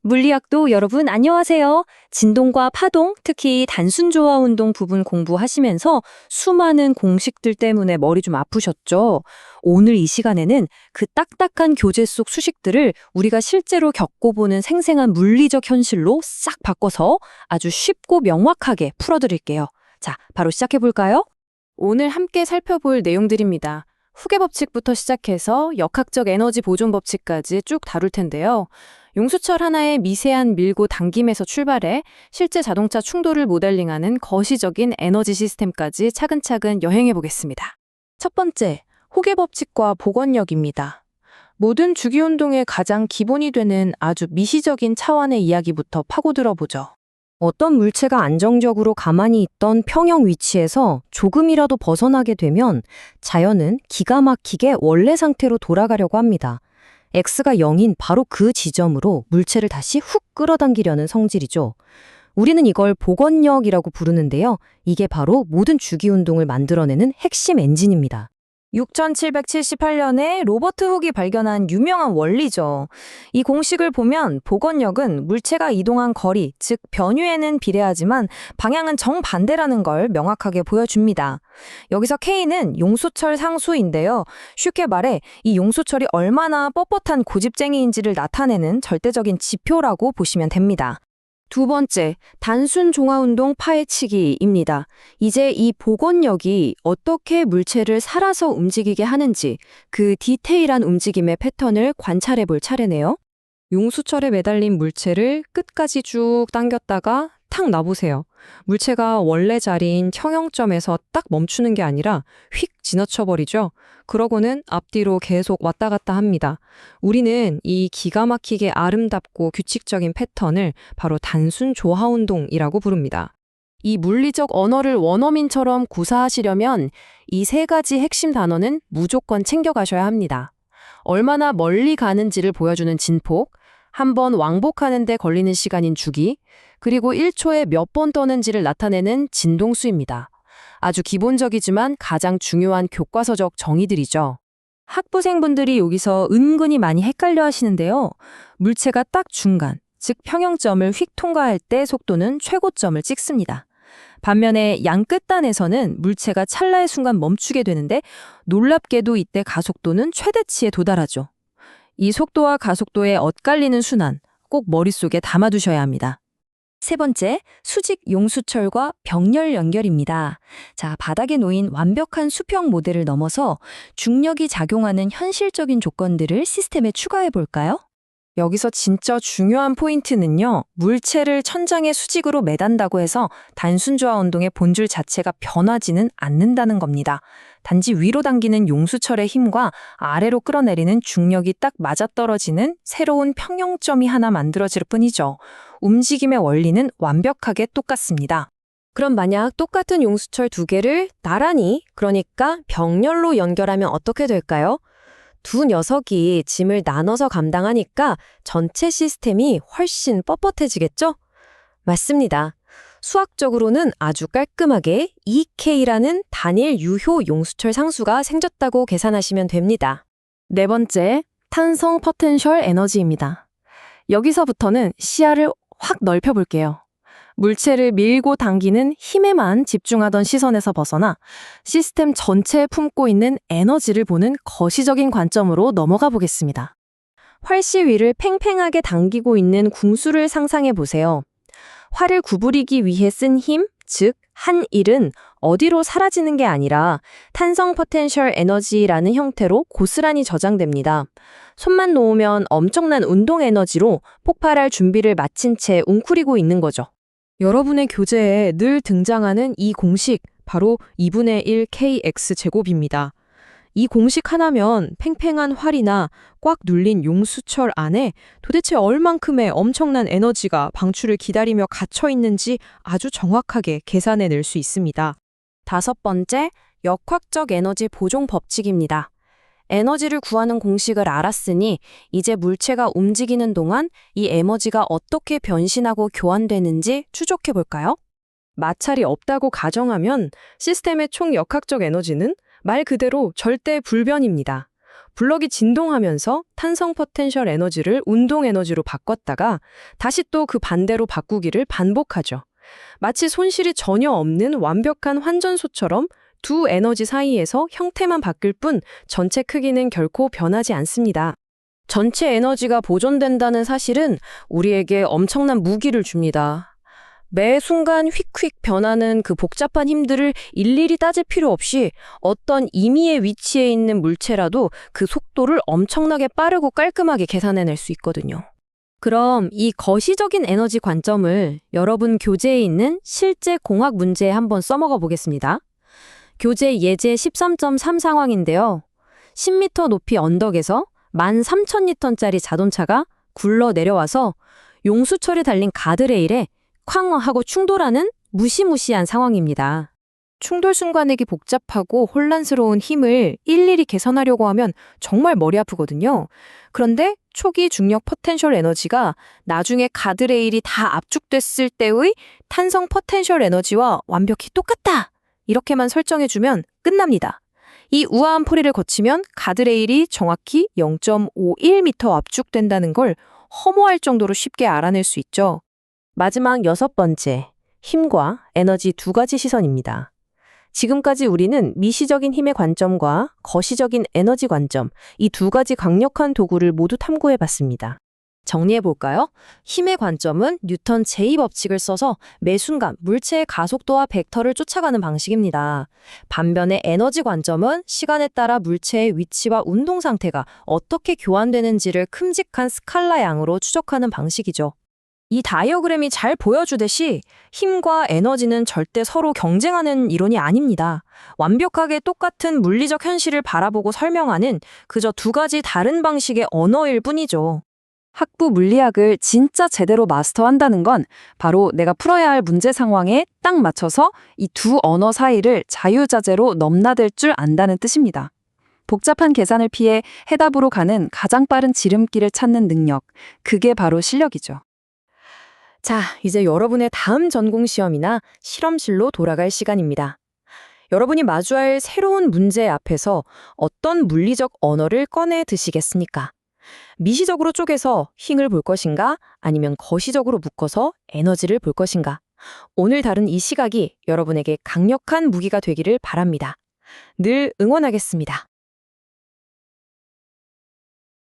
물리학도 여러분 안녕하세요. 진동과 파동, 특히 단순 조화 운동 부분 공부하시면서 수많은 공식들 때문에 머리 좀 아프셨죠? 오늘 이 시간에는 그 딱딱한 교재 속 수식들을 우리가 실제로 겪어보는 생생한 물리적 현실로 싹 바꿔서 아주 쉽고 명확하게 풀어드릴게요. 자, 바로 시작해볼까요? 오늘 함께 살펴볼 내용들입니다. 후계 법칙부터 시작해서 역학적 에너지 보존 법칙까지 쭉 다룰 텐데요. 용수철 하나의 미세한 밀고 당김에서 출발해 실제 자동차 충돌을 모델링하는 거시적인 에너지 시스템까지 차근차근 여행해 보겠습니다. 첫 번째, 후계 법칙과 복원력입니다. 모든 주기운동의 가장 기본이 되는 아주 미시적인 차원의 이야기부터 파고들어 보죠. 어떤 물체가 안정적으로 가만히 있던 평형 위치에서 조금이라도 벗어나게 되면 자연은 기가 막히게 원래 상태로 돌아가려고 합니다. X가 0인 바로 그 지점으로 물체를 다시 훅 끌어당기려는 성질이죠. 우리는 이걸 복원력이라고 부르는데요. 이게 바로 모든 주기운동을 만들어내는 핵심 엔진입니다. 6778년에 로버트 훅이 발견한 유명한 원리죠. 이 공식을 보면 복원력은 물체가 이동한 거리, 즉 변유에는 비례하지만 방향은 정반대라는 걸 명확하게 보여줍니다. 여기서 K는 용수철 상수인데요. 쉽게 말해 이 용수철이 얼마나 뻣뻣한 고집쟁이인지를 나타내는 절대적인 지표라고 보시면 됩니다. 두 번째, 단순 종아운동 파헤치기입니다. 이제 이 복원력이 어떻게 물체를 살아서 움직이게 하는지 그 디테일한 움직임의 패턴을 관찰해 볼 차례네요. 용수철에 매달린 물체를 끝까지 쭉 당겼다가 탁 놔보세요. 물체가 원래 자리인 평형점에서 딱 멈추는 게 아니라 휙 지나쳐버리죠. 그러고는 앞뒤로 계속 왔다 갔다 합니다. 우리는 이 기가 막히게 아름답고 규칙적인 패턴을 바로 단순 조화운동이라고 부릅니다. 이 물리적 언어를 원어민처럼 구사하시려면 이 세 가지 핵심 단어는 무조건 챙겨가셔야 합니다. 얼마나 멀리 가는지를 보여주는 진폭, 한번 왕복하는 데 걸리는 시간인 주기, 그리고 1초에 몇 번 떠는지를 나타내는 진동수입니다. 아주 기본적이지만 가장 중요한 교과서적 정의들이죠. 학부생분들이 여기서 은근히 많이 헷갈려 하시는데요. 물체가 딱 중간, 즉 평형점을 휙 통과할 때 속도는 최고점을 찍습니다. 반면에 양 끝단에서는 물체가 찰나의 순간 멈추게 되는데 놀랍게도 이때 가속도는 최대치에 도달하죠. 이 속도와 가속도의 엇갈리는 순환, 꼭 머릿속에 담아두셔야 합니다. 세 번째, 수직 용수철과 병렬 연결입니다. 자, 바닥에 놓인 완벽한 수평 모델을 넘어서 중력이 작용하는 현실적인 조건들을 시스템에 추가해 볼까요? 여기서 진짜 중요한 포인트는요, 물체를 천장에 수직으로 매단다고 해서 단순 조화 운동의 본질 자체가 변하지는 않는다는 겁니다. 단지 위로 당기는 용수철의 힘과 아래로 끌어내리는 중력이 딱 맞아떨어지는 새로운 평형점이 하나 만들어질 뿐이죠. 움직임의 원리는 완벽하게 똑같습니다. 그럼 만약 똑같은 용수철 두 개를 나란히, 그러니까 병렬로 연결하면 어떻게 될까요? 두 녀석이 짐을 나눠서 감당하니까 전체 시스템이 훨씬 뻣뻣해지겠죠? 맞습니다. 수학적으로는 아주 깔끔하게 EK라는 단일 유효 용수철 상수가 생겼다고 계산하시면 됩니다. 네 번째, 탄성 포텐셜 에너지입니다. 여기서부터는 시야를 확 넓혀볼게요. 물체를 밀고 당기는 힘에만 집중하던 시선에서 벗어나 시스템 전체에 품고 있는 에너지를 보는 거시적인 관점으로 넘어가 보겠습니다. 활시 위를 팽팽하게 당기고 있는 궁수를 상상해 보세요. 활을 구부리기 위해 쓴 힘, 즉 한 일은 어디로 사라지는 게 아니라 탄성 포텐셜 에너지라는 형태로 고스란히 저장됩니다. 손만 놓으면 엄청난 운동 에너지로 폭발할 준비를 마친 채 웅크리고 있는 거죠. 여러분의 교재에 늘 등장하는 이 공식, 바로 2분의 1 kx 제곱입니다. 이 공식 하나면 팽팽한 활이나 꽉 눌린 용수철 안에 도대체 얼만큼의 엄청난 에너지가 방출을 기다리며 갇혀 있는지 아주 정확하게 계산해낼 수 있습니다. 다섯 번째, 역학적 에너지 보존 법칙입니다. 에너지를 구하는 공식을 알았으니 이제 물체가 움직이는 동안 이 에너지가 어떻게 변신하고 교환되는지 추적해 볼까요? 마찰이 없다고 가정하면 시스템의 총 역학적 에너지는 말 그대로 절대 불변입니다. 블럭이 진동하면서 탄성 포텐셜 에너지를 운동 에너지로 바꿨다가 다시 또 그 반대로 바꾸기를 반복하죠. 마치 손실이 전혀 없는 완벽한 환전소처럼 두 에너지 사이에서 형태만 바뀔 뿐 전체 크기는 결코 변하지 않습니다. 전체 에너지가 보존된다는 사실은 우리에게 엄청난 무기를 줍니다. 매 순간 휙휙 변하는 그 복잡한 힘들을 일일이 따질 필요 없이 어떤 임의의 위치에 있는 물체라도 그 속도를 엄청나게 빠르고 깔끔하게 계산해낼 수 있거든요. 그럼 이 거시적인 에너지 관점을 여러분 교재에 있는 실제 공학 문제에 한번 써먹어 보겠습니다. 교재 예제 13.3 상황인데요. 10m 높이 언덕에서 13,000리터짜리 자동차가 굴러 내려와서 용수철에 달린 가드레일에 쾅 하고 충돌하는 무시무시한 상황입니다. 충돌 순간액이 복잡하고 혼란스러운 힘을 일일이 계산하려고 하면 정말 머리 아프거든요. 그런데 초기 중력 포텐셜 에너지가 나중에 가드레일이 다 압축됐을 때의 탄성 포텐셜 에너지와 완벽히 똑같다! 이렇게만 설정해주면 끝납니다. 이 우아한 풀이를 거치면 가드레일이 정확히 0.51m 압축된다는 걸 허무할 정도로 쉽게 알아낼 수 있죠. 마지막 6번째, 힘과 에너지 두 가지 시선입니다. 지금까지 우리는 미시적인 힘의 관점과 거시적인 에너지 관점, 이 두 가지 강력한 도구를 모두 탐구해봤습니다. 정리해볼까요? 힘의 관점은 뉴턴 제2법칙을 써서 매 순간 물체의 가속도와 벡터를 쫓아가는 방식입니다. 반면에 에너지 관점은 시간에 따라 물체의 위치와 운동 상태가 어떻게 교환되는지를 큼직한 스칼라 양으로 추적하는 방식이죠. 이 다이어그램이 잘 보여주듯이 힘과 에너지는 절대 서로 경쟁하는 이론이 아닙니다. 완벽하게 똑같은 물리적 현실을 바라보고 설명하는 그저 두 가지 다른 방식의 언어일 뿐이죠. 학부 물리학을 진짜 제대로 마스터한다는 건 바로 내가 풀어야 할 문제 상황에 딱 맞춰서 이 두 언어 사이를 자유자재로 넘나들 줄 안다는 뜻입니다. 복잡한 계산을 피해 해답으로 가는 가장 빠른 지름길을 찾는 능력, 그게 바로 실력이죠. 자, 이제 여러분의 다음 전공시험이나 실험실로 돌아갈 시간입니다. 여러분이 마주할 새로운 문제 앞에서 어떤 물리적 언어를 꺼내 드시겠습니까? 미시적으로 쪼개서 힘을 볼 것인가? 아니면 거시적으로 묶어서 에너지를 볼 것인가? 오늘 다룬 이 시각이 여러분에게 강력한 무기가 되기를 바랍니다. 늘 응원하겠습니다.